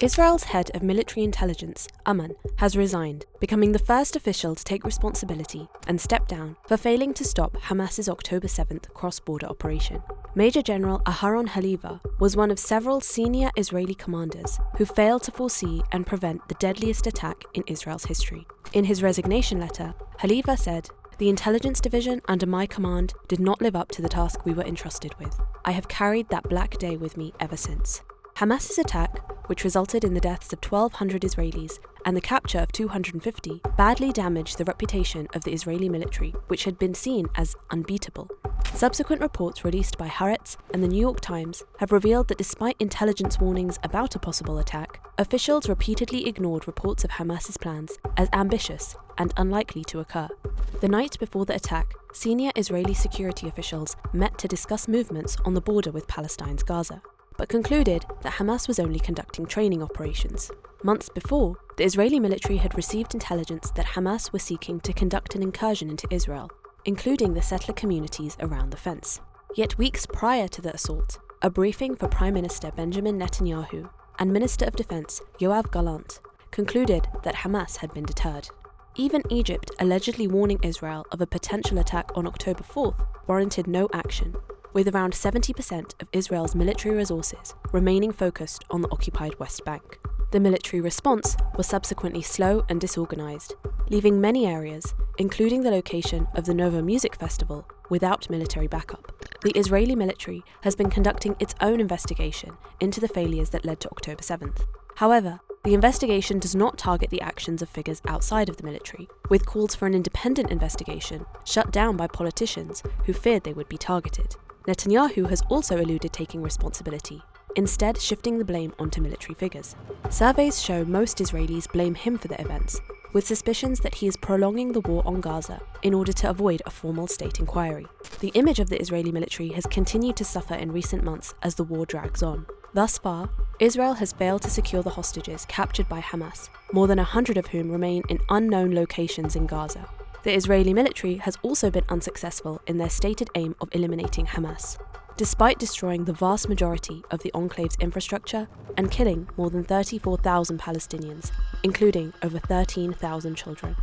Israel's head of military intelligence, Aman, has resigned, becoming the first official to take responsibility and step down for failing to stop Hamas's October 7th cross-border operation. Major General Aharon Haliva was one of several senior Israeli commanders who failed to foresee and prevent the deadliest attack in Israel's history. In his resignation letter, Haliva said, "The intelligence division under my command did not live up to the task we were entrusted with. I have carried that black day with me ever since." Hamas's attack, which resulted in the deaths of 1,200 Israelis and the capture of 250, badly damaged the reputation of the Israeli military, which had been seen as unbeatable. Subsequent reports released by Haaretz and the New York Times have revealed that despite intelligence warnings about a possible attack, officials repeatedly ignored reports of Hamas's plans as ambitious and unlikely to occur. The night before the attack, senior Israeli security officials met to discuss movements on the border with Palestine's Gaza, but concluded that Hamas was only conducting training operations. Months before, the Israeli military had received intelligence that Hamas was seeking to conduct an incursion into Israel, including the settler communities around the fence. Yet weeks prior to the assault, a briefing for Prime Minister Benjamin Netanyahu and Minister of Defense Yoav Gallant concluded that Hamas had been deterred. Even Egypt allegedly warning Israel of a potential attack on October 4th warranted no action, with around 70% of Israel's military resources remaining focused on the occupied West Bank. The military response was subsequently slow and disorganized, leaving many areas, including the location of the Nova Music Festival, without military backup. The Israeli military has been conducting its own investigation into the failures that led to October 7th. However, the investigation does not target the actions of figures outside of the military, with calls for an independent investigation shut down by politicians who feared they would be targeted. Netanyahu has also eluded taking responsibility, instead shifting the blame onto military figures. Surveys show most Israelis blame him for the events, with suspicions that he is prolonging the war on Gaza in order to avoid a formal state inquiry. The image of the Israeli military has continued to suffer in recent months as the war drags on. Thus far, Israel has failed to secure the hostages captured by Hamas, more than 100 of whom remain in unknown locations in Gaza. The Israeli military has also been unsuccessful in their stated aim of eliminating Hamas, despite destroying the vast majority of the enclave's infrastructure and killing more than 34,000 Palestinians, including over 13,000 children.